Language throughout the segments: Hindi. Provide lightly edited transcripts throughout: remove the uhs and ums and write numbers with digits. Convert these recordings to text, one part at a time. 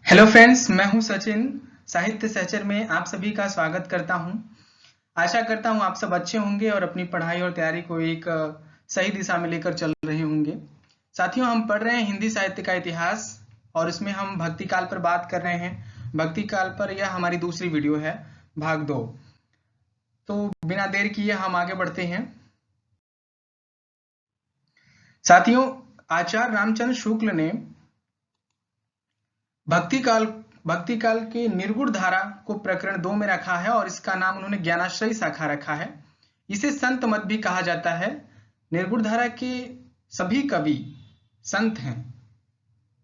हेलो फ्रेंड्स, मैं हूं सचिन। साहित्य सहचर में आप सभी का स्वागत करता हूं। आशा करता हूं आप सब अच्छे होंगे और अपनी पढ़ाई और तैयारी को एक सही दिशा में लेकर चल रहे होंगे। साथियों, हम पढ़ रहे हैं हिंदी साहित्य का इतिहास और इसमें हम भक्ति काल पर बात कर रहे हैं। भक्ति काल पर यह हमारी दूसरी वीडियो है, भाग 2। तो बिना देर किए हम आगे बढ़ते हैं। साथियों, आचार्य रामचंद्र शुक्ल ने भक्ति काल के निर्गुण धारा को प्रकरण 2 में रखा है और इसका नाम उन्होंने ज्ञानाश्रयी शाखा रखा है। इसे संत मत भी कहा जाता है। निर्गुण धारा के सभी कवि संत हैं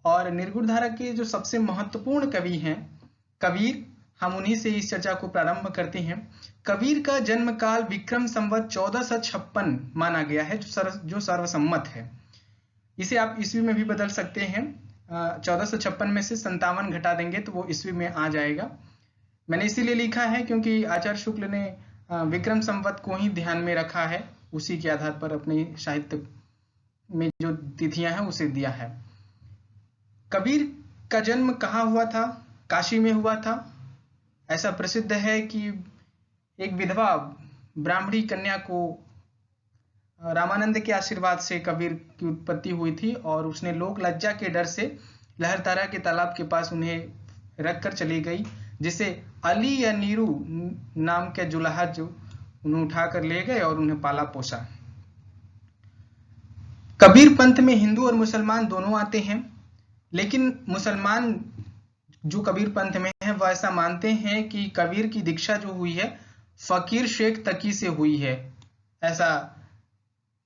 और निर्गुण धारा के जो सबसे महत्वपूर्ण कवि हैं कबीर, हम उन्हीं से इस चर्चा को प्रारंभ करते हैं। कबीर का जन्म काल विक्रम संवत 1456 माना गया है, जो सर्वसम्मत है। इसे आप ईस्वी में भी बदल सकते हैं। 1456 में से 57 घटा देंगे तो वो ईस्वी में आ जाएगा। मैंने इसीलिए लिखा है क्योंकि आचार्य शुक्ल ने विक्रम संवत को ही ध्यान में रखा है, उसी के आधार पर अपने साहित्य में जो तिथियां हैं उसे दिया है। कबीर का जन्म कहाँ हुआ था? काशी में हुआ था। ऐसा प्रसिद्ध है कि एक विधवा ब्राह्मणी कन्या को रामानंद के आशीर्वाद से कबीर की उत्पत्ति हुई थी और उसने लोक लज्जा के डर से लहरतारा के तालाब के पास उन्हें रखकर चली गई, जिसे अली या नीरू नाम के जुलाहा जो उन्हें उठाकर ले गए और उन्हें पाला पोसा। कबीर पंथ में हिंदू और मुसलमान दोनों आते हैं, लेकिन मुसलमान जो कबीर पंथ में है वह ऐसा मानते हैं कि कबीर की दीक्षा जो हुई है फकीर शेख तकी से हुई है, ऐसा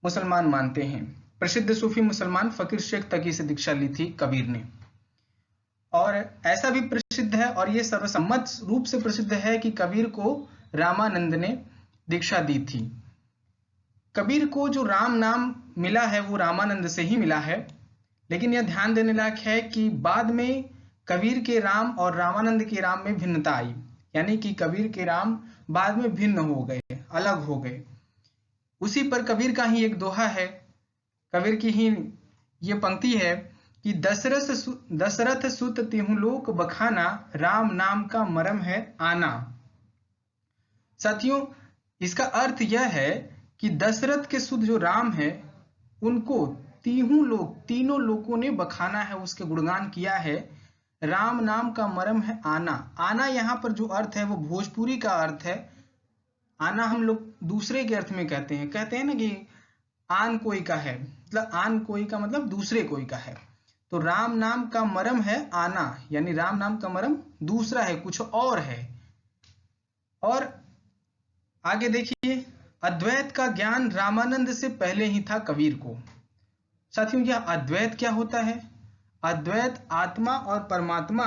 मुसलमान मानते हैं। प्रसिद्ध सूफी मुसलमान फकीर शेख तकी से दीक्षा ली थी कबीर ने। और ऐसा भी प्रसिद्ध है और ये सर्वसम्मत रूप से प्रसिद्ध है कि कबीर को रामानंद ने दीक्षा दी थी। कबीर को जो राम नाम मिला है वो रामानंद से ही मिला है, लेकिन यह ध्यान देने लायक है कि बाद में कबीर के राम और रामानंद के राम में भिन्नता आई, यानी कि कबीर के राम बाद में भिन्न हो गए, अलग हो गए। उसी पर कबीर का ही एक दोहा है, कबीर की ही ये पंक्ति है कि दशरथ सुत तिहु लोक बखाना, राम नाम का मरम है आना। साथियों, इसका अर्थ यह है कि दशरथ के सुत जो राम है उनको तीनों लोगों ने बखाना है, उसके गुणगान किया है। राम नाम का मरम है आना। आना यहाँ पर जो अर्थ है वो भोजपुरी का अर्थ है। आना हम लोग दूसरे के अर्थ में कहते हैं ना कि आन कोई का है, मतलब आन कोई का मतलब दूसरे कोई का है। तो राम नाम का मरम है आना, यानी राम नाम का मरम दूसरा है, कुछ और है। और आगे देखिए, अद्वैत का ज्ञान रामानंद से पहले ही था कबीर को। साथियों, यह अद्वैत क्या होता है? अद्वैत आत्मा और परमात्मा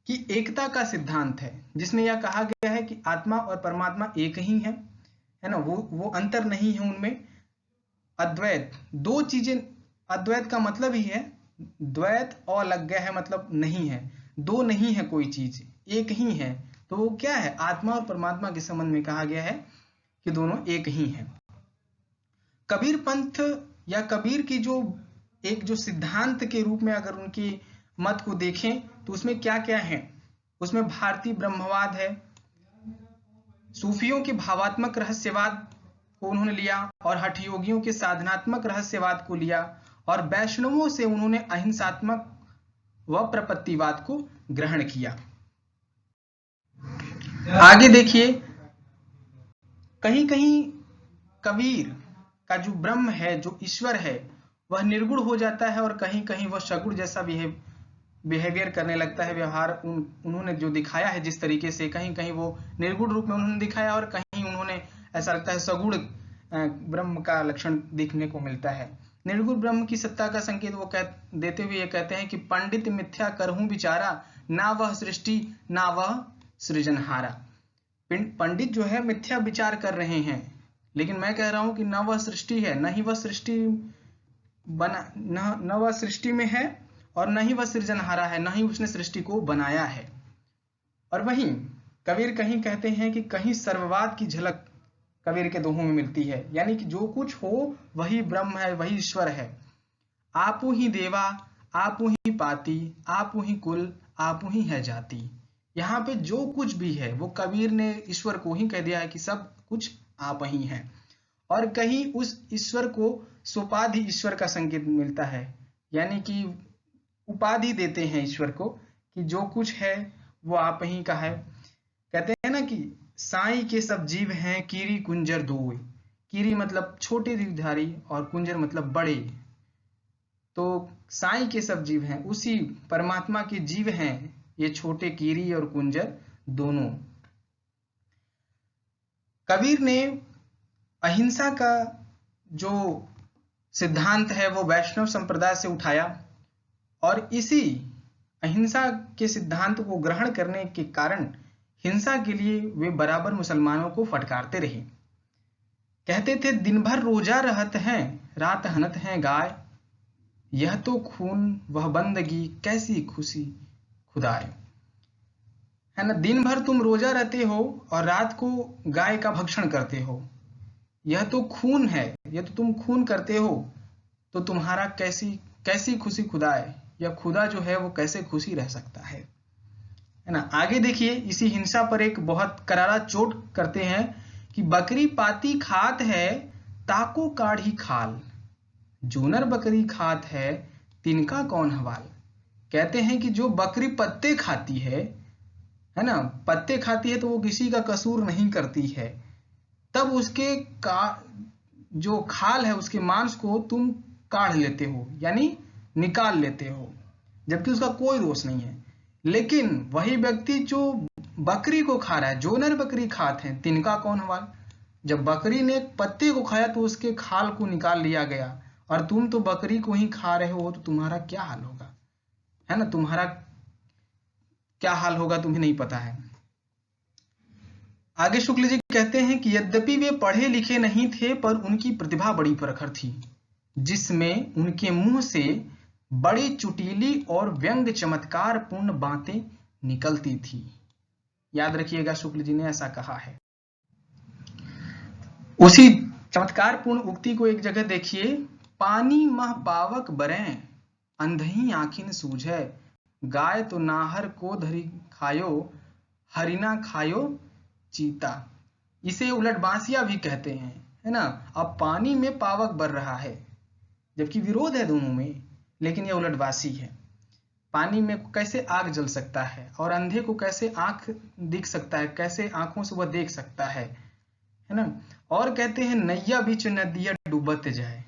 की एकता का सिद्धांत है, जिसमें यह कहा गया है कि आत्मा और परमात्मा एक ही है ना, वो अंतर नहीं है उनमें। अद्वैत दो चीजें, अद्वैत का मतलब ही है द्वैत अलग है, मतलब नहीं है, दो नहीं है कोई चीज, एक ही है। तो वो क्या है? आत्मा और परमात्मा के संबंध में कहा गया है कि दोनों एक ही हैं। कबीर पंथ या कबीर की जो सिद्धांत के रूप में अगर उनकी मत को देखें तो उसमें क्या क्या है? उसमें भारतीय ब्रह्मवाद है, सूफियों के भावात्मक रहस्यवाद को उन्होंने लिया और हठ योगियों के साधनात्मक रहस्यवाद को लिया, और वैष्णवों से उन्होंने अहिंसात्मक व प्रपत्तिवाद को ग्रहण किया। आगे देखिए, कहीं कहीं कबीर का जो ब्रह्म है, जो ईश्वर है, वह निर्गुण हो जाता है और कहीं कहीं वह सगुण जैसा बिहेवियर करने लगता है, व्यवहार उन्होंने जो दिखाया है जिस तरीके से, कहीं कहीं वो निर्गुण रूप में उन्होंने दिखाया और कहीं उन्होंने ऐसा लगता है सगुण ब्रह्म का लक्षण देखने को मिलता है। निर्गुण ब्रह्म की सत्ता का संकेत वो देते हुए ये कहते हैं कि पंडित मिथ्या करहूं विचारा, ना वह सृष्टि ना वह सृजनहारा। पंडित जो है मिथ्या विचार कर रहे हैं, लेकिन मैं कह रहा हूं कि न वह सृष्टि है, न ही वह सृष्टि बना, न वह सृष्टि में है और न ही वह सृजनहारा है, न ही उसने सृष्टि को बनाया है। और वहीं कबीर कहीं कहते हैं कि कहीं सर्ववाद की झलक कबीर के दोहों में मिलती है, यानी कि जो कुछ हो वही ब्रह्म है, वही ईश्वर है। आपू ही देवा आपू ही पाती, आपू ही कुल आप ही है जाति। यहाँ पे जो कुछ भी है वो कबीर ने ईश्वर को ही कह दिया है कि सब कुछ आप ही हैं। और कहीं उस ईश्वर को सोपाधि ईश्वर का संकेत मिलता है, यानी कि उपाधि देते हैं ईश्वर को कि जो कुछ है वो आप ही का है। कहते हैं ना कि साईं के सब जीव हैं कीरी कुंजर दोय। कीरी मतलब छोटे जीवधारी और कुंजर मतलब बड़े। तो साईं के सब जीव हैं, उसी परमात्मा के जीव हैं ये छोटे कीरी और कुंजर दोनों। कबीर ने अहिंसा का जो सिद्धांत है वो वैष्णव संप्रदाय से उठाया और इसी अहिंसा के सिद्धांत को ग्रहण करने के कारण हिंसा के लिए वे बराबर मुसलमानों को फटकारते रहे। कहते थे दिन भर रोजा रहत हैं रात हनत हैं गाय, यह तो खून वह बंदगी कैसी खुशी खुदाए। है ना, दिन भर तुम रोजा रहते हो और रात को गाय का भक्षण करते हो, यह तो खून है, यह तो तुम खून करते हो, तो तुम्हारा कैसी खुशी खुदाए, या खुदा जो है वो कैसे खुशी रह सकता है ना। आगे देखिए इसी हिंसा पर एक बहुत करारा चोट करते हैं कि बकरी पाती खात है ताको काढ़ी खाल, जोनर बकरी खात है तिनका कौन हवाल। कहते हैं कि जो बकरी पत्ते खाती है ना, पत्ते खाती है तो वो किसी का कसूर नहीं करती है, तब उसके जो खाल है उसके मांस को तुम काढ़ लेते हो यानी निकाल लेते हो, जबकि उसका कोई दोष नहीं है। लेकिन वही व्यक्ति जो बकरी को खा रहा है, जो नर बकरी खाते हैं तिनका कौन हवाल। जब बकरी ने पत्ते को खाया तो उसके खाल को निकाल लिया गया, और तुम तो बकरी को ही खा रहे हो, तो तुम्हारा क्या हाल होगा, है ना, तुम्हारा क्या हाल होगा तुम्हें नहीं पता है। आगे शुक्ल जी कहते हैं कि यद्यपि वे पढ़े लिखे नहीं थे पर उनकी प्रतिभा बड़ी प्रखर थी, जिसमें उनके मुंह से बड़ी चुटीली और व्यंग चमत्कार पूर्ण बातें निकलती थी। याद रखिएगा शुक्ल जी ने ऐसा कहा है। उसी चमत्कार पूर्ण उक्ति को एक जगह देखिए, पानी मह पावक बरें अंधही आखिन सूझे, गाय तो नाहर को धरी खायो हरिना खायो चीता। इसे उलट बांसिया भी कहते हैं, है ना। अब पानी में पावक बर रहा है, जबकि विरोध है दोनों में, लेकिन यह उलटवासी है। पानी में कैसे आग जल सकता है और अंधे को कैसे आंख दिख सकता है, कैसे आंखों से वह देख सकता है ना। और कहते हैं नैया बीच नदिया डूबत जाए।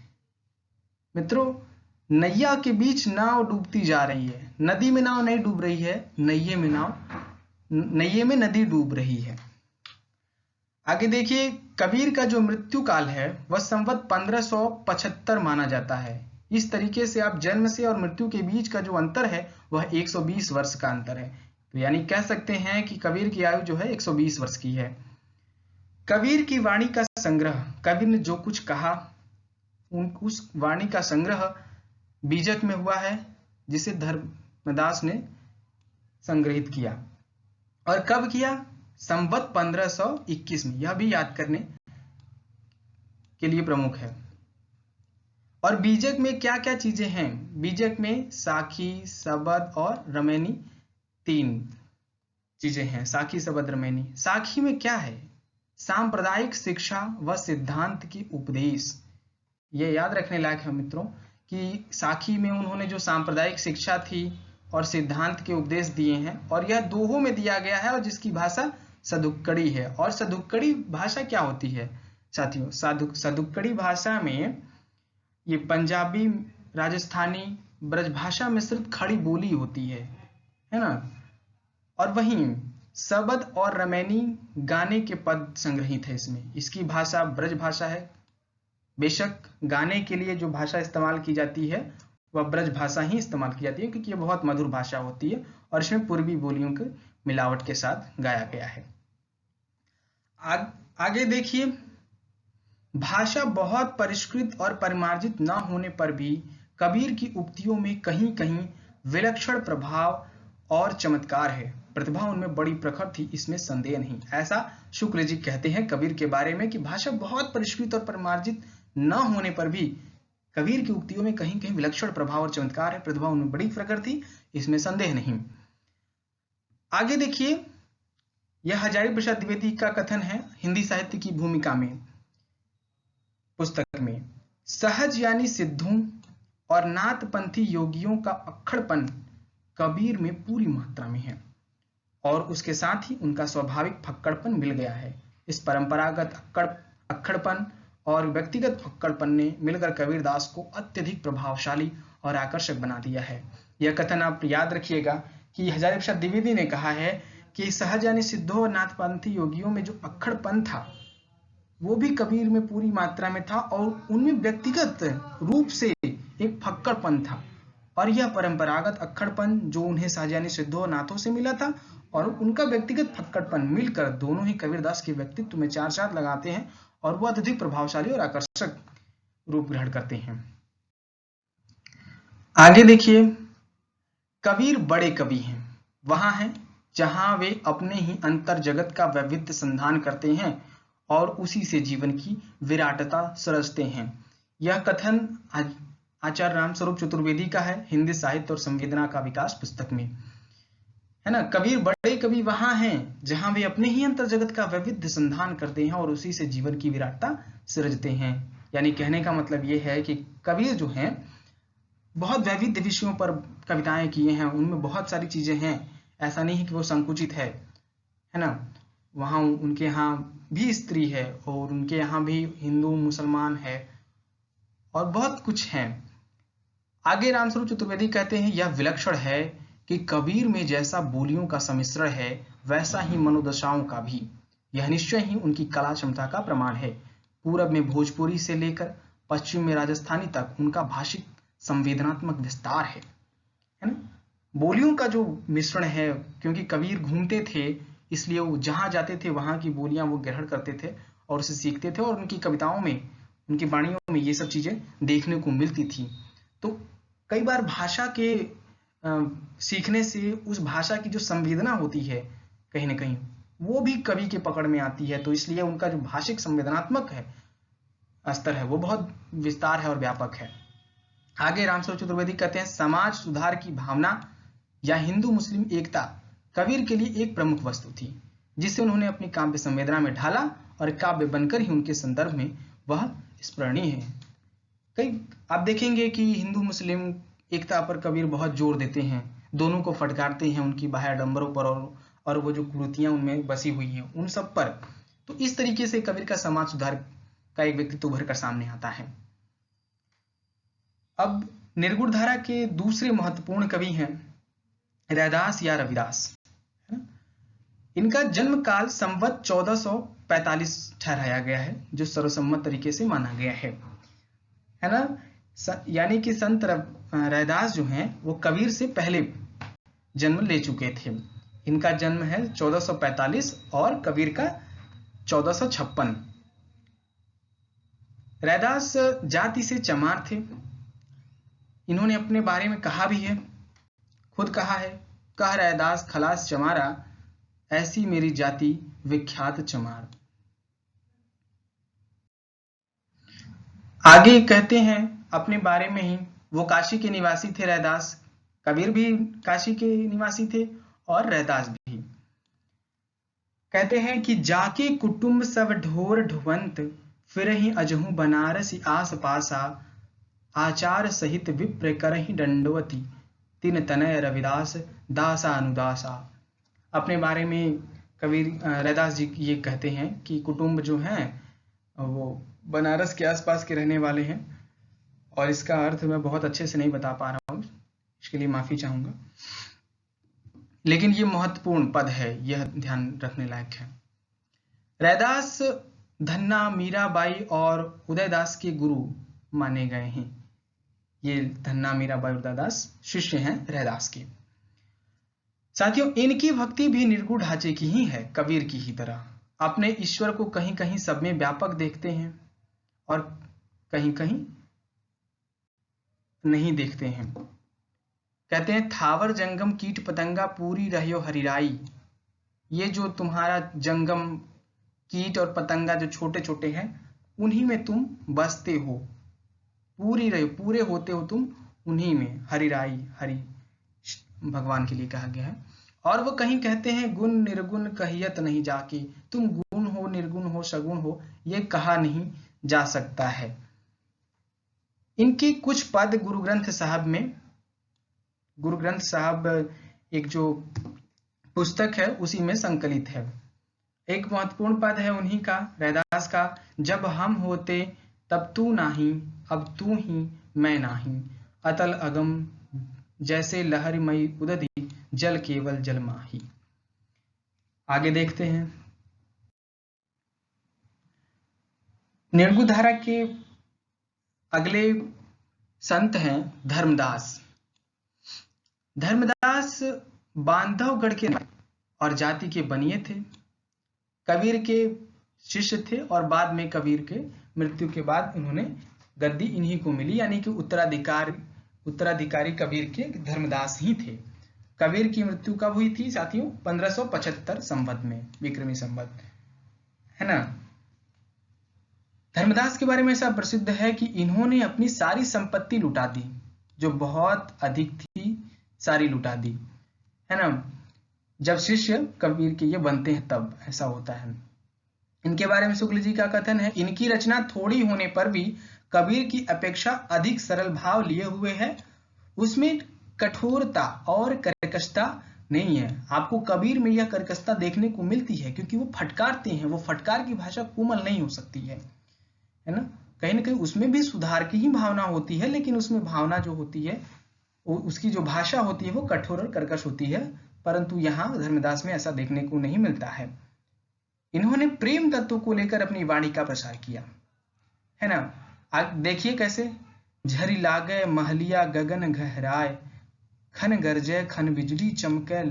मित्रों, नैया के बीच नाव डूबती जा रही है, नदी में नाव नहीं डूब रही है, नैये में नदी डूब रही है। आगे देखिए, कबीर का जो मृत्यु काल है वह संवत 1575 माना जाता है। इस तरीके से आप जन्म से और मृत्यु के बीच का जो अंतर है वह 120 वर्ष का अंतर है। तो यानी कह सकते हैं कि कबीर की आयु जो है 120 वर्ष की है। कबीर की वाणी का संग्रह, कबीर ने जो कुछ कहा उस वाणी का संग्रह बीजक में हुआ है, जिसे धर्मदास ने संग्रहित किया। और कब किया? संवत 1521 में। यह भी याद करने के लिए प्रमुख है। और बीजक में क्या क्या चीजें हैं? बीजक में साखी, सबद और रमैनी 3 चीजें हैं। साखी, सबद, रमैनी। साखी में क्या है? सांप्रदायिक शिक्षा व सिद्धांत की उपदेश। ये याद रखने लायक है मित्रों कि साखी में उन्होंने जो सांप्रदायिक शिक्षा थी और सिद्धांत के उपदेश दिए हैं, और यह दोहों में दिया गया है, और जिसकी भाषा सदुक्कड़ी है। और सदुक्कड़ी भाषा क्या होती है साथियों? सदुक्कड़ी भाषा में ये पंजाबी, राजस्थानी, ब्रजभाषा मिश्रित खड़ी बोली होती है ना। और वहीं सबद और रमैनी गाने के पद संग्रहित है इसमें। इसकी भाषा ब्रज भाषा है। बेशक गाने के लिए जो भाषा इस्तेमाल की जाती है वह ब्रज भाषा ही इस्तेमाल की जाती है, क्योंकि यह बहुत मधुर भाषा होती है और इसमें पूर्वी बोलियों के मिलावट के साथ गाया गया है। आगे देखिए, भाषा बहुत परिष्कृत और परिमार्जित न होने पर भी कबीर की उक्तियों में कहीं कहीं विलक्षण प्रभाव और चमत्कार है। प्रतिभा उनमें बड़ी प्रखर थी, इसमें संदेह नहीं। ऐसा शुक्ल जी कहते हैं कबीर के बारे में कि भाषा बहुत परिष्कृत और परिमार्जित न होने पर भी कबीर की उक्तियों में कहीं कहीं विलक्षण प्रभाव और चमत्कार है। प्रतिभा उनमें बड़ी प्रखर थी, इसमें संदेह नहीं। आगे देखिए, यह हजारी प्रसाद द्विवेदी का कथन है हिंदी साहित्य की भूमिका में पुस्तक में। सहज यानी सिद्धों और नाथपंथी योगियों का अक्खड़पन कबीर में पूरी मात्रा में है और उसके साथ ही उनका स्वाभाविक फक्कड़पन मिल गया है। इस परंपरागत अक्खड़पन और व्यक्तिगत फक्कड़पन ने मिलकर कबीरदास को अत्यधिक प्रभावशाली और आकर्षक बना दिया है। यह कथन आप याद रखिएगा कि हजारी प्रसाद द्विवेदी ने कहा है कि सहज यानी सिद्धों और नाथपंथी योगियों में जो अक्खड़पन था वो भी कबीर में पूरी मात्रा में था और उनमें व्यक्तिगत रूप से एक फक्कड़पन था और यह परंपरागत अक्खड़पन जो उन्हें सहज यानी सिद्धों और नाथों से मिला था और उनका व्यक्तिगत फक्कड़पन मिलकर दोनों ही कबीरदास के व्यक्तित्व में चार चांद लगाते हैं और वह अत्यधिक प्रभावशाली और आकर्षक रूप ग्रहण करते हैं। आगे देखिए, कबीर बड़े कवि हैं, वहां हैं जहां वे अपने ही अंतर जगत का वैविध्य संधान करते हैं और उसी से जीवन की विराटता सृजते हैं। यह कथन आचार्य रामस्वरूप चतुर्वेदी का है हिंदी साहित्य और संवेदना का विकास पुस्तक में, है ना। कबीर बड़े कवि वहां हैं जहां वे अपने ही अंतर जगत का वैविध्य संधान करते हैं और उसी से जीवन की विराटता सृजते हैं। यानी कहने का मतलब यह है कि कबीर जो हैं बहुत वैविध्य विषयों पर कविताएं किए हैं, उनमें बहुत सारी चीजें हैं, ऐसा नहीं है कि वो संकुचित है ना। वहां उनके यहाँ भी स्त्री है और उनके यहाँ भी हिंदू मुसलमान है और बहुत कुछ है। आगे रामस्वरूप चतुर्वेदी कहते हैं, यह विलक्षण है कि कबीर में जैसा बोलियों का सम्मिश्रण है वैसा ही मनोदशाओं का भी। यह निश्चय ही उनकी कला क्षमता का प्रमाण है। पूरब में भोजपुरी से लेकर पश्चिम में राजस्थानी तक उनका भाषिक संवेदनात्मक विस्तार है ना। बोलियों का जो मिश्रण है, क्योंकि कबीर घूमते थे इसलिए वो जहां जाते थे वहां की बोलियां वो ग्रहण करते थे और उसे सीखते थे और उनकी कविताओं में, उनकी वाणियों में ये सब चीजें देखने को मिलती थी। तो कई बार भाषा के सीखने से उस भाषा की जो संवेदना होती है कहीं ना कहीं वो भी कवि के पकड़ में आती है, तो इसलिए उनका जो भाषिक संवेदनात्मक है स्तर है वो बहुत विस्तार है और व्यापक है। आगे रामस्वरूप चतुर्वेदी कहते हैं, समाज सुधार की भावना या हिंदू मुस्लिम एकता कबीर के लिए एक प्रमुख वस्तु थी जिसे उन्होंने अपनी काव्य संवेदना में ढाला और काव्य बनकर ही उनके संदर्भ में वह स्मरणीय है। कई आप देखेंगे कि हिंदू मुस्लिम एकता पर कबीर बहुत जोर देते हैं, दोनों को फटकारते हैं उनकी बाह्य आडंबरों पर और वो जो कुरीतियां उनमें बसी हुई हैं उन सब पर। तो इस तरीके से कबीर का समाज सुधार का एक व्यक्तित्व उभर कर सामने आता है। अब निर्गुण धारा के दूसरे महत्वपूर्ण कवि हैं रैदास या रविदास। इनका जन्म काल संवत 1445 ठहराया गया है जो सर्वसम्मत तरीके से माना गया है ना। यानी कि संत रैदास जो हैं वो कबीर से पहले जन्म ले चुके थे। इनका जन्म है 1445 और कबीर का 1456। रैदास जाति से चमार थे। इन्होंने अपने बारे में कहा भी है, खुद कहा है, कह रैदास खलास चमारा ऐसी मेरी जाति विख्यात चमार। आगे कहते हैं अपने बारे में ही, वो काशी के निवासी थे रैदास, कबीर भी काशी के निवासी थे और रैदास भी। कहते हैं कि जाके कुटुंब सब ढोर ढुवंत फिर ही अजहू बनारसी आस पासा आचार सहित विप्र करहि दंडवती तिन तनय रविदास दासा अनुदासा। अपने बारे में कबीर रैदास जी ये कहते हैं कि कुटुंब जो हैं वो बनारस के आसपास के रहने वाले हैं और इसका अर्थ मैं बहुत अच्छे से नहीं बता पा रहा हूँ, इसके लिए माफी चाहूंगा, लेकिन ये महत्वपूर्ण पद है, यह ध्यान रखने लायक है। रैदास धन्ना मीराबाई और उदयदास के गुरु माने गए हैं। ये धन्ना मीराबाई और उदयदास शिष्य हैं रैदास के। साथियों, इनकी भक्ति भी निर्गुण ढांचे की ही है, कबीर की ही तरह। अपने ईश्वर को कहीं कहीं सब में व्यापक देखते हैं और कहीं कहीं नहीं देखते हैं। कहते हैं, थावर जंगम कीट पतंगा पूरी रहियो हरिराई। ये जो तुम्हारा जंगम कीट और पतंगा जो छोटे छोटे हैं उन्हीं में तुम बसते हो, पूरी रहियो, पूरे होते हो तुम उन्हीं में। हरिराई, हरि भगवान के लिए कहा गया है। और वो कहीं कहते हैं गुण निर्गुण कहियत नहीं जाके, तुम गुण हो निर्गुण हो सगुण हो ये कहा नहीं जा सकता है। इनके कुछ पद गुरु ग्रंथ साहब एक जो पुस्तक है उसी में संकलित है। एक महत्वपूर्ण पद है उन्हीं का, रैदास का, जब हम होते तब तू नाही, अब तू ही मैं नाही, अतल अगम जैसे लहरमयी उदधि, जल केवल जल माही। आगे देखते हैं। निर्गुधारा के अगले संत हैं धर्मदास। धर्मदास बांधवगढ़ के और जाति के बनिए थे, कबीर के शिष्य थे और बाद में कबीर के मृत्यु के बाद उन्होंने गद्दी इन्हीं को मिली, यानी कि उत्तराधिकारी कबीर के धर्मदास ही थे। कबीर की मृत्यु कब हुई थी साथियों? 1575 संवत में, विक्रमी संवत, है ना। धर्मदास के बारे में ऐसा प्रसिद्ध है कि इन्होंने अपनी सारी संपत्ति लुटा दी, जो बहुत अधिक थी, सारी लुटा दी, है ना। जब शिष्य कबीर के ये बनते हैं तब ऐसा होता है। इनके बारे में शुक्ल जी का कथन है, इनकी रचना थोड़ी होने पर भी कबीर की अपेक्षा अधिक सरल भाव लिए हुए है, उसमें कठोरता और कर्कशता नहीं है। आपको कबीर में यह कर्कशता देखने को मिलती है क्योंकि वो फटकारते हैं, वो फटकार की भाषा कोमल नहीं हो सकती है ना। कहीं ना कहीं उसमें भी सुधार की ही भावना होती है, लेकिन उसमें भावना जो होती है, उसकी जो भाषा होती है वो कठोर और कर्कश होती है, परंतु यहाँ धर्मदास में ऐसा देखने को नहीं मिलता है। इन्होंने प्रेम तत्व को लेकर अपनी वाणी का प्रसार किया, है ना। देखिए कैसे, झरी लागे महलिया गगन गहराए, खन गरजे खन बिजली चमके,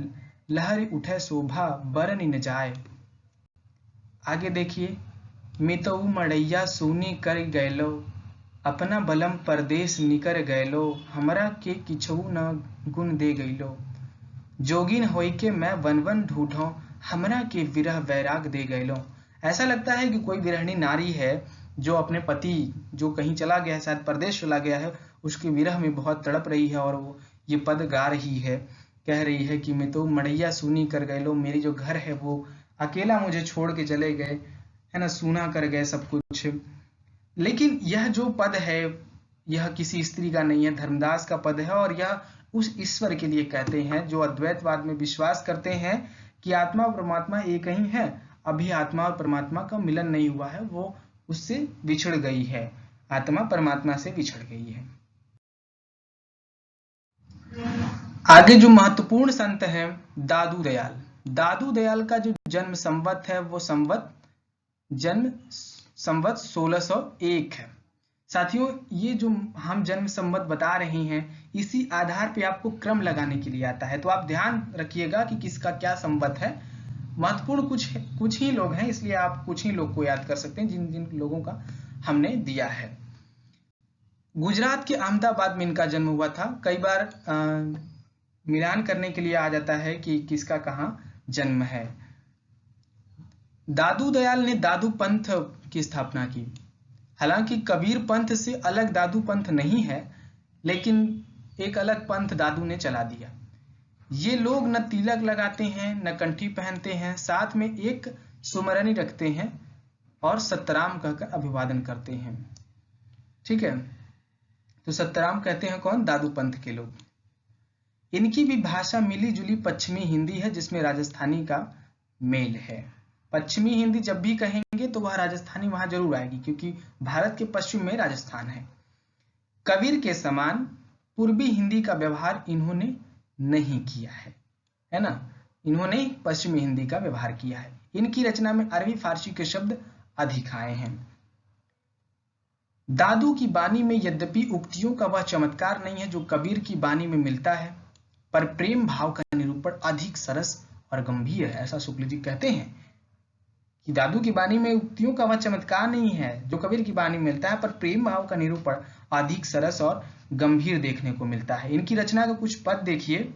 लहर उठे शोभा बरन न जाए। आगे देखिए, मितऊ मड़ैया सोनी कर गैलो, अपना बलम परदेश निकर गैलो, हमरा के किछऊ न गुण दे गैलो, जोगिन होई के मैं वन वन ढूंढो, हमरा के विरह वैराग दे गैलो। ऐसा लगता है कि कोई विरहणी नारी है जो अपने पति जो कहीं चला गया है, शायद परदेश चला गया है, उसके विरह में बहुत तड़प रही है और वो ये पद गा रही है, कह रही है कि मैं तो मड़ैया सूनी कर गए, मेरी जो घर है वो अकेला मुझे छोड़ के चले गए, है ना, सूना कर गए सब कुछ। लेकिन यह जो पद है यह किसी स्त्री का नहीं है, धर्मदास का पद है, और यह उस ईश्वर के लिए कहते हैं जो अद्वैतवाद में विश्वास करते हैं कि आत्मा और परमात्मा एक ही है, अभी आत्मा और परमात्मा का मिलन नहीं हुआ है, वो उससे बिछड़ गई है, आत्मा परमात्मा से बिछड़ गई है। आगे जो महत्वपूर्ण संत हैं दादू दयाल। दादू दयाल का जो जन्म संवत है वो जन्म संवत 1601 है। साथियों, ये जो हम जन्म संवत बता रहे हैं इसी आधार पे आपको क्रम लगाने के लिए आता है, तो आप ध्यान रखिएगा कि किसका क्या संवत है। महत्वपूर्ण कुछ ही लोग हैं, इसलिए आप कुछ ही लोग को याद कर सकते हैं जिन जिन लोगों का हमने दिया है। गुजरात के अहमदाबाद में इनका जन्म हुआ था। कई बार मिलान करने के लिए आ जाता है कि किसका कहाँ जन्म है। दादू दयाल ने दादू पंथ की स्थापना की। हालांकि कबीर पंथ से अलग दादू पंथ नहीं है, लेकिन एक अलग पंथ दादू ने चला दिया। ये लोग न तिलक लगाते हैं न कंठी पहनते हैं, साथ में एक सुमरनी रखते हैं और सतराम कहकर अभिवादन करते हैं। ठीक है, तो सतराम कहते हैं कौन? दादू पंथ के लोग। इनकी भी भाषा मिली जुली पश्चिमी हिंदी है जिसमें राजस्थानी का मेल है। पश्चिमी हिंदी जब भी कहेंगे तो वह राजस्थानी वहां जरूर आएगी, क्योंकि भारत के पश्चिम में राजस्थान है। कबीर के समान पूर्वी हिंदी का व्यवहार इन्होंने नहीं किया है ना, इन्होंने पश्चिमी हिंदी का व्यवहार किया है। इनकी रचना में अरबी फारसी के शब्द अधिक आए हैं। दादू की बानी में यद्यपि उक्तियों का वह चमत्कार नहीं है जो कबीर की बानी में मिलता है, पर प्रेम भाव का निरूपण अधिक सरस और गंभीर है। ऐसा शुक्ल जी कहते हैं कि दादू की बानी में उक्तियों का वह चमत्कार नहीं है जो कबीर की बानी में मिलता है, पर प्रेम भाव का निरूपण अधिक सरस और गंभीर देखने को मिलता है। इनकी रचना का कुछ पद देखिए।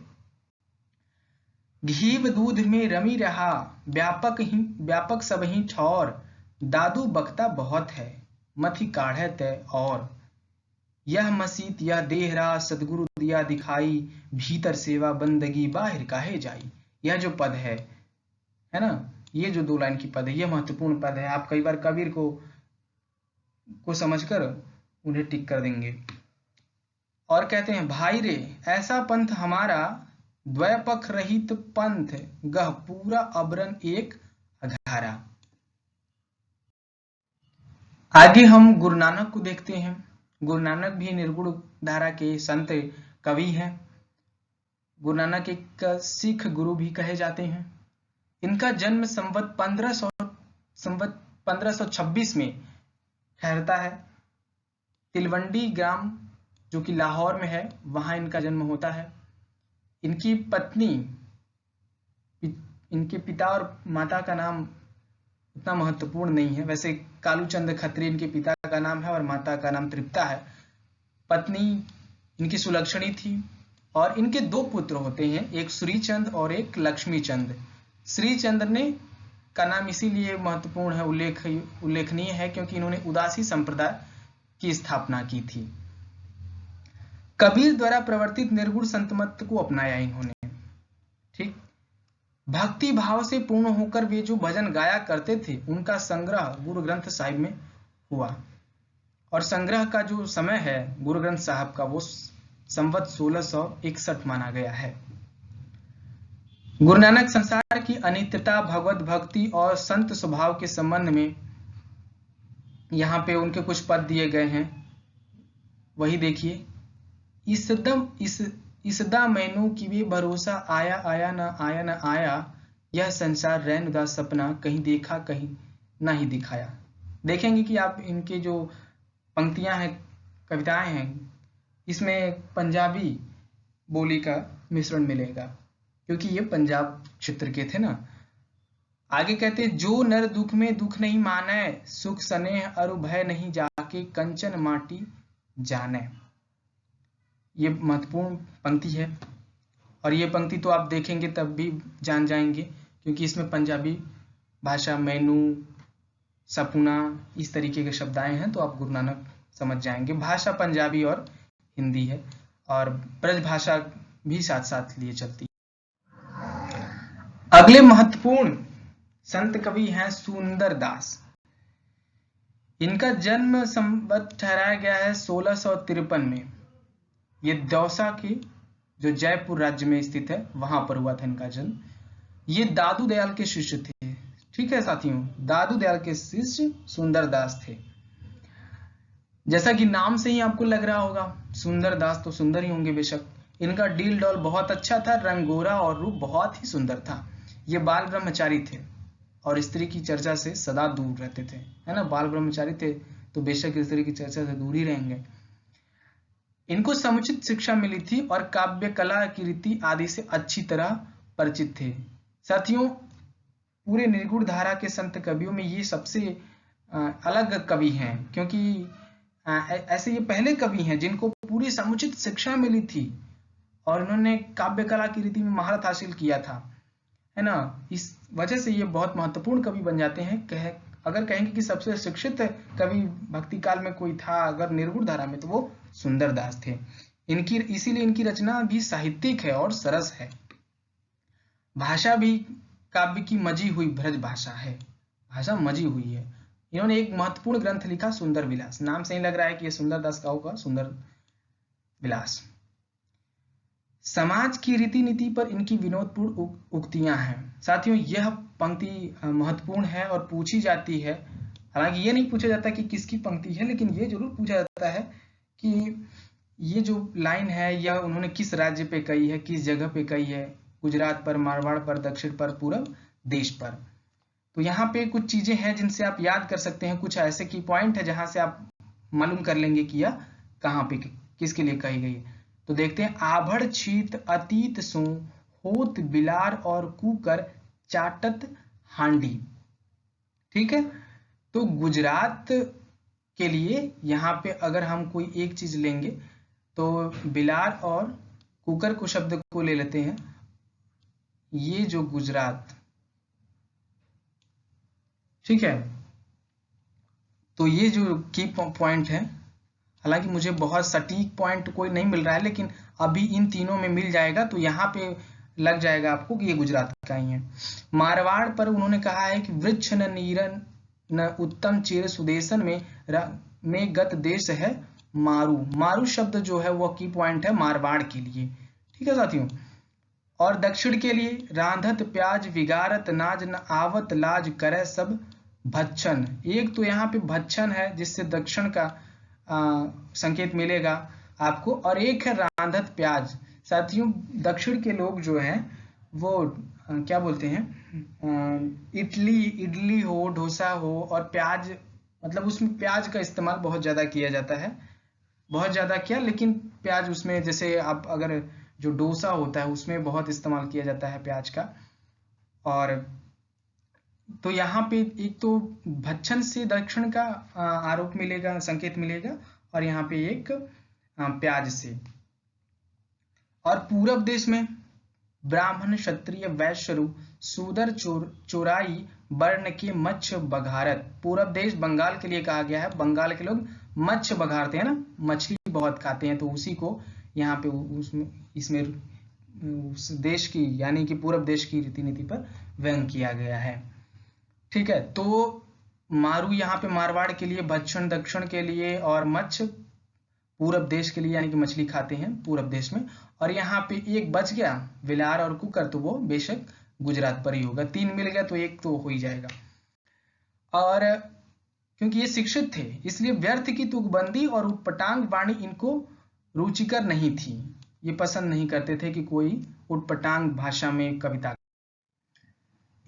घीव दूध में रमी रहा, व्यापक सब ही ठौर, दादू बकता बहुत है, मथी काढ़े तय और, यह मसीत यह देहरा, सदगुरु दिया दिखाई, भीतर सेवा बंदगी बाहर काहे जाई। यह जो पद है ना, ये जो 2 लाइन की पद है, ये महत्वपूर्ण पद है। आप कई बार कबीर को समझकर उन्हें टिक कर देंगे। और कहते हैं, भाई रे ऐसा पंथ हमारा, द्वैपक्ष रहित पंथ गह पूरा अबरन एक अघारा। आगे हम गुरु नानक को देखते हैं। गुरु नानक भी निर्गुण धारा के संत कवि हैं। गुरु नानक एक सिख गुरु भी कहे जाते हैं। इनका जन्म संवत 1526 में ठहरता है। तिलवंडी ग्राम जो कि लाहौर में है, वहां इनका जन्म होता है। इनकी पत्नी, इनके पिता और माता का नाम उतना महत्वपूर्ण नहीं है। वैसे कालूचंद खत्री इनके पिता का नाम है और माता का नाम तृप्ता है। पत्नी इनकी सुलक्षणी थी और इनके 2 पुत्र होते हैं, एक श्रीचंद और एक लक्ष्मीचंद। श्रीचंद ने का नाम इसीलिए महत्वपूर्ण है, उल्लेखनीय है क्योंकि इन्होंने उदासी संप्रदाय की स्थापना की थी। कबीर द्वारा प्रवर्तित निर्गुण संत मत को अपनाया इन्होंने। ठीक, भक्ति भाव से पूर्ण होकर वे जो भजन गाया करते थे, उनका संग्रह गुरु ग्रंथ साहिब में हुआ। और संग्रह का जो समय है गुरु ग्रंथ साहब का, वो संवत 1661 माना गया है। गुरु नानक संसार की अनित्यता, भगवत भक्ति और संत स्वभाव के संबंध में यहाँ पे उनके कुछ पद दिए गए हैं, वही देखिए। इसदा मैनू की भी भरोसा, आया आया न आया, यह संसार रैन उदास सपना, कहीं देखा कहीं ना ही दिखाया। देखेंगे कि आप इनके जो पंक्तियां हैं, कविताएं हैं, इसमें पंजाबी बोली का मिश्रण मिलेगा क्योंकि ये पंजाब क्षेत्र के थे ना। आगे कहते, जो नर दुख में दुख नहीं माने, सुख स्नेह अरु भय नहीं जाके, कंचन माटी जाने। ये महत्वपूर्ण पंक्ति है और ये पंक्ति तो आप देखेंगे तब भी जान जाएंगे क्योंकि इसमें पंजाबी भाषा, मैनू, सपुना, इस तरीके के शब्द आए हैं, तो आप गुरु नानक समझ जाएंगे। भाषा पंजाबी और हिंदी है और ब्रज भाषा भी साथ साथ लिए चलती है। अगले महत्वपूर्ण संत कवि हैं सुंदर दास। इनका जन्म संवत ठहराया गया है 1653 में। ये दौसा के जो जयपुर राज्य में स्थित है, वहां पर हुआ था इनका जन्म। ये दादू दयाल के शिष्य थे। ठीक है साथियों, दादू दयाल के शिष्य सुंदर दास थे। जैसा कि नाम से ही आपको लग रहा होगा, सुंदर दास तो सुंदर ही होंगे बेशक। इनका डील डॉल बहुत अच्छा था, रंग गोरा और रूप बहुत ही सुंदर था। ये बाल ब्रह्मचारी थे और स्त्री की चर्चा से सदा दूर रहते थे, है ना। बाल ब्रह्मचारी थे तो बेशक स्त्री की चर्चा से दूर ही रहेंगे। इनको समुचित शिक्षा मिली थी और काव्य कला की रीति आदि से अच्छी तरह परिचित थे। साथियों, पूरे निर्गुण धारा के संत कवियों में ये सबसे अलग कवि हैं क्योंकि ऐसे ये पहले कवि हैं जिनको पूरी समुचित शिक्षा मिली थी और उन्होंने काव्य कला की रीति में महारत हासिल किया था, है ना। इस वजह से ये बहुत महत्वपूर्ण कवि बन जाते हैं। अगर कहेंगे कि सबसे शिक्षित कवि भक्ति काल में कोई था अगर निर्गुण धारा में, तो वो सुंदर दास थे। इसीलिए इनकी रचना भी साहित्यिक है और सरस है। भाषा भी काव्य की मजी हुई ब्रज भाषा है, भाषा मजी हुई है। इन्होंने एक महत्वपूर्ण ग्रंथ लिखा, सुंदर विलास। नाम से ही लग रहा है कि ये सुंदर दास का होगा, सुंदर विलास। समाज की रीति नीति पर इनकी विनोदपूर्ण उक्तियां हैं। साथियों, यह पंक्ति महत्वपूर्ण है और पूछी जाती है। हालांकि ये नहीं पूछा जाता कि किसकी पंक्ति है, लेकिन ये जरूर पूछा जाता है कि ये जो लाइन है यह उन्होंने किस राज्य पे कही है, किस जगह पे कही है। गुजरात पर, मारवाड़ पर, दक्षिण पर, पूरब देश पर। तो यहाँ पे कुछ चीजें हैं जिनसे आप याद कर सकते हैं। कुछ ऐसे की पॉइंट है जहां से आप मालूम कर लेंगे कि यह कहाँ पे किसके लिए कही गई है। तो देखते हैं, आभड़ छीत अतीत सो, होत बिलार और कुकर चाटत हांडी। ठीक है, तो गुजरात के लिए यहाँ पे अगर हम कोई एक चीज लेंगे तो बिलार और कुकर को शब्द को ले लेते हैं। ये जो गुजरात, ठीक है, तो ये जो की पॉइंट है, हालांकि मुझे बहुत सटीक पॉइंट कोई नहीं मिल रहा है लेकिन अभी इन तीनों में मिल जाएगा। तो यहाँ पे लग जाएगा आपको कि ये गुजरात का ही है। मारवाड़ पर उन्होंने कहा है कि वृक्ष न नीरन न उत्तम चेर सुदेशन में गत देश है मारू। मारू शब्द जो है वो की पॉइंट है मारवाड़ के लिए, ठीक है साथियों। और दक्षिण के लिए रांधत प्याज विगारत नाज न आवत लाज करे सब भच्छन। एक तो यहाँ पे भच्छन है जिससे दक्षिण का संकेत मिलेगा आपको, और एक है रांधत प्याज। साथियों दक्षिण के लोग जो हैं वो क्या बोलते हैं, इडली हो डोसा हो और प्याज, मतलब उसमें प्याज का इस्तेमाल बहुत ज़्यादा किया जाता है, बहुत ज़्यादा क्या, लेकिन प्याज उसमें, जैसे आप अगर जो डोसा होता है उसमें बहुत इस्तेमाल किया जाता है प्याज का। और तो यहाँ पे एक तो भक्षण से दक्षिण का आरोप मिलेगा, संकेत मिलेगा, और यहाँ पे एक प्याज से। और पूरब देश में ब्राह्मण क्षत्रिय वैश्य शूद्र चोराई वर्ण के मच्छ बघारत। पूरब देश बंगाल के लिए कहा गया है, बंगाल के लोग मच्छ बघारते हैं ना, मछली बहुत खाते हैं, तो उसी को यहाँ पे इसमें उस देश की यानी कि पूरब देश की रीति नीति पर व्यंग किया गया है, ठीक है। तो मारू यहाँ पे मारवाड़ के लिए, भक्षण दक्षिण के लिए, और मच्छ पूरब देश के लिए यानी कि मछली खाते हैं पूरब देश में। और यहाँ पे एक बच गया विलार और कुकर, तो वो बेशक गुजरात पर ही होगा। 3 मिल गया तो एक तो हो ही जाएगा। और क्योंकि ये शिक्षित थे इसलिए व्यर्थ की तुकबंदी और उटपटांग वाणी इनको रुचिकर नहीं थी, ये पसंद नहीं करते थे कि कोई उटपटांग भाषा में कविता।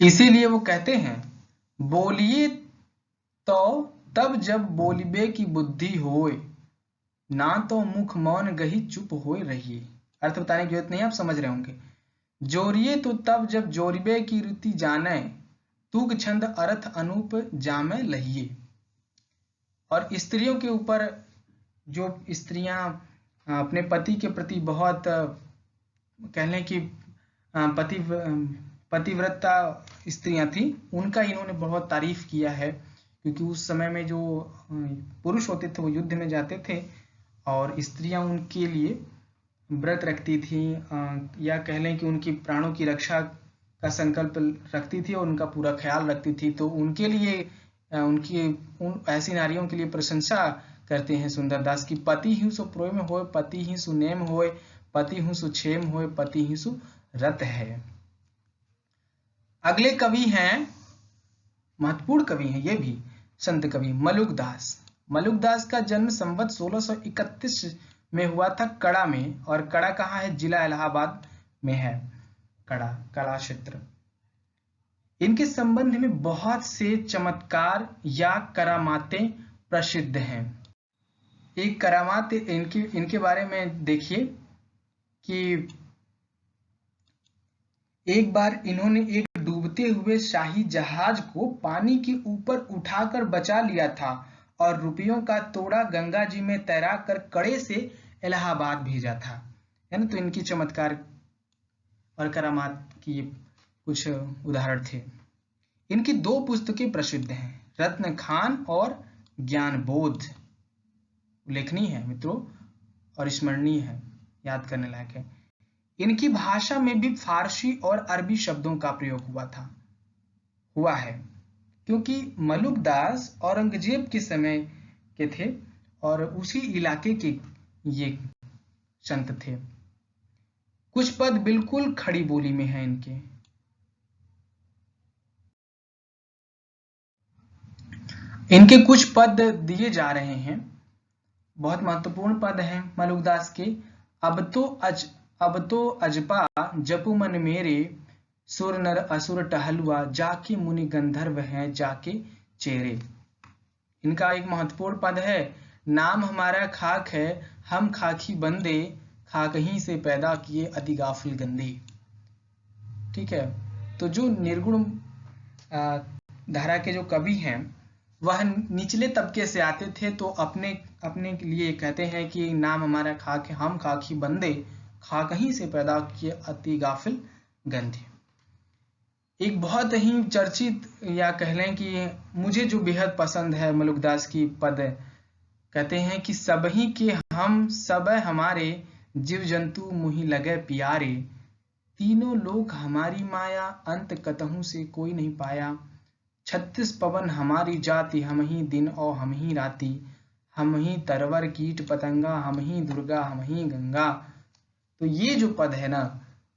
इसीलिए वो कहते हैं बोलिए तो तब जब बोलिबे की बुद्धि होए, ना तो मुख मौन गही चुप होए रहिए। अर्थ बताने की जरूरत नहीं, आप समझ रहे होंगे। जोरिए तो तब जब जोरिबे की रीति जाने, तुग छंद अर्थ अनूप जामे लहिए। और स्त्रियों के ऊपर, जो स्त्रियां अपने पति के प्रति बहुत कह लें कि पतिव्रता स्त्रियां थी, उनका इन्होंने बहुत तारीफ किया है, क्योंकि उस समय में जो पुरुष होते थे वो युद्ध में जाते थे और स्त्रियां उनके लिए व्रत रखती थी, या कह लें कि उनकी प्राणों की रक्षा का संकल्प रखती थी और उनका पूरा ख्याल रखती थी। तो उनके लिए उन ऐसी नारियों के लिए प्रशंसा करते हैं सुंदरदास की, पति ही सु प्रोय में होए, पति ही सु नेम होए, पति ही सु क्षेम होए, पति ही सु रत है। अगले कवि हैं, महत्वपूर्ण कवि हैं ये भी, संत कवि मलुकदास। मलुकदास का जन्म संवत 1631 में हुआ था कड़ा में, और कड़ा कहाँ है, जिला इलाहाबाद में है कड़ा, कला क्षेत्र। इनके संबंध में बहुत से चमत्कार या करामातें प्रसिद्ध हैं। एक करामात इनके बारे में देखिए कि एक बार इन्होंने एक डूबते हुए शाही जहाज को पानी के ऊपर उठाकर बचा लिया था और रुपयों का तोड़ा गंगा जी में तैरा कर कड़े से इलाहाबाद भेजा था, है ना। तो इनकी चमत्कार और करामात की कुछ उदाहरण थे। इनकी 2 पुस्तकें प्रसिद्ध हैं, रत्न खान और ज्ञान बोध। उल्लेखनीय है मित्रों और स्मरणीय है, याद करने लायक है। इनकी भाषा में भी फारसी और अरबी शब्दों का प्रयोग हुआ है, क्योंकि मलुकदास औरंगजेब के समय के थे और उसी इलाके के ये संत थे। कुछ पद बिल्कुल खड़ी बोली में हैं इनके। इनके कुछ पद दिए जा रहे हैं, बहुत महत्वपूर्ण पद हैं मलुकदास के। अब तो अजपा जपु मन मेरे, सुर नर असुर टहलुआ, जाके मुनि गंधर्व हैं जाके चेरे। इनका एक महत्वपूर्ण पद है, नाम हमारा खाक है, हम खाकी बंदे, खाक ही से पैदा किए अति गाफिल गंदे। ठीक है, तो जो निर्गुण धारा के जो कवि हैं वह निचले तबके से आते थे, तो अपने लिए कहते हैं कि नाम हमारा खाक है, हम खाकी बंदे, खाक ही से पैदा किए अति गाफिल गंदे। एक बहुत ही चर्चित या कह लें कि मुझे जो बेहद पसंद है मलुकदास की पद, कहते हैं कि सब ही के हम सब हमारे, जीव जंतु मुहि लगे प्यारे, तीनों लोक हमारी माया, अंत कतहु से कोई नहीं पाया। 36 पवन हमारी जाति, हम ही दिन और हम ही राति, हम ही तरवर कीट पतंगा, हम ही दुर्गा हम ही गंगा। तो ये जो पद है ना,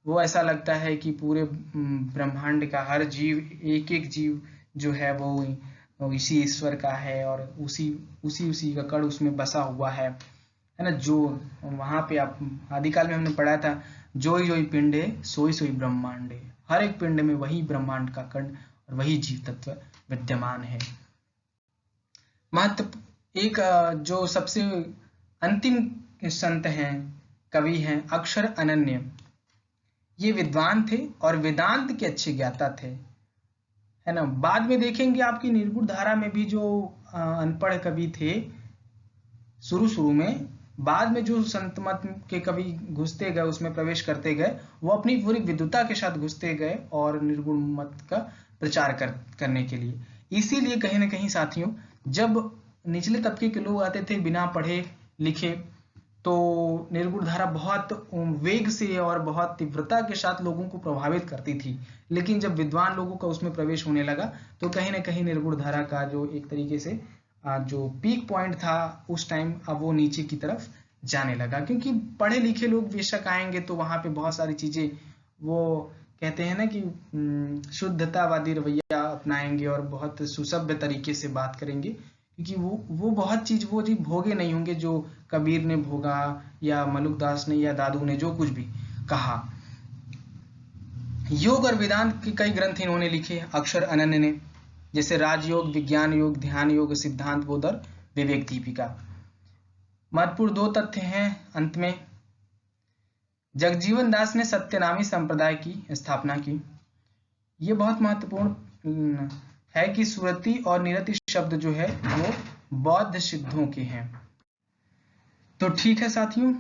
वो ऐसा लगता है कि पूरे ब्रह्मांड का हर जीव, एक एक जीव जो है वो इसी ईश्वर का है और उसी का कण उसमें बसा हुआ है ना। जो वहां पे आप आदिकाल में हमने पढ़ा था, जोई जोई पिंडे सोई सोई ब्रह्मांडे, हर एक पिंड में वही ब्रह्मांड का कण और वही जीव तत्व विद्यमान है। महत्व एक जो सबसे अंतिम संत हैं, कवि हैं, अक्षर अनन्य। ये विद्वान थे और वेदांत के अच्छे ज्ञाता थे, है ना। बाद में देखेंगे आपकी निर्गुण धारा में भी जो अनपढ़ कवि थे शुरू में, बाद में जो संत मत के कवि घुसते गए, उसमें प्रवेश करते गए, वो अपनी पूरी विद्वता के साथ घुसते गए और निर्गुण मत का प्रचार करने के लिए। इसीलिए कहीं ना कहीं साथियों, जब निचले तबके के लोग आते थे बिना पढ़े लिखे, तो निर्गुण धारा बहुत वेग से और बहुत तीव्रता के साथ लोगों को प्रभावित करती थी। लेकिन जब विद्वान लोगों का उसमें प्रवेश होने लगा, तो कहीं ना कहीं निर्गुण धारा का जो एक तरीके से जो पीक पॉइंट था उस टाइम, अब वो नीचे की तरफ जाने लगा। क्योंकि पढ़े लिखे लोग बेशक आएंगे तो वहां पे बहुत सारी चीजें, वो कहते हैं ना कि शुद्धतावादी रवैया अपनाएंगे और बहुत सुसभ्य तरीके से बात करेंगे, क्योंकि वो बहुत चीज वो जी भोगे नहीं होंगे जो कबीर ने भोगा या मलुकदास ने या दादू ने जो कुछ भी कहा। योग और वेदांत के कई ग्रंथ इन्होंने लिखे अक्षर अनन्य ने, जैसे राजयोग, विज्ञान योग, ध्यान योग, सिद्धांत बोध और विवेक दीपिका। महत्वपूर्ण 2 तथ्य हैं अंत में। जगजीवन दास ने सत्यनामी संप्रदाय की स्थापना की। ये बहुत महत्वपूर्ण है कि सुरति और निरति शब्द जो है वो बौद्ध सिद्धों के हैं। तो ठीक है साथियों,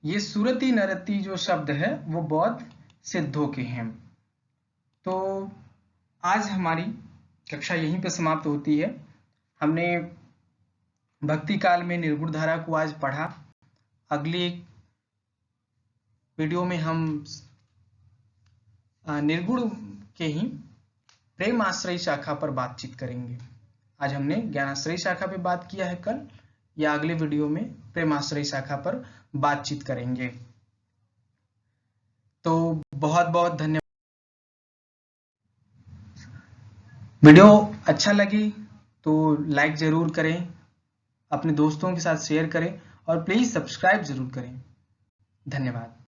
ये सुरति नरति जो शब्द है वो बौद्ध सिद्धों के हैं। तो आज हमारी कक्षा यहीं पे समाप्त होती है। हमने भक्ति काल में निर्गुण धारा को आज पढ़ा। अगली वीडियो में हम निर्गुण के ही प्रेमाश्रयी शाखा पर बातचीत करेंगे। आज हमने ज्ञानाश्रयी शाखा पे बात किया है, कल या अगले वीडियो में प्रेमाश्रयी शाखा पर बातचीत करेंगे। तो बहुत बहुत धन्यवाद। वीडियो अच्छा लगे तो लाइक जरूर करें, अपने दोस्तों के साथ शेयर करें और प्लीज सब्सक्राइब जरूर करें। धन्यवाद।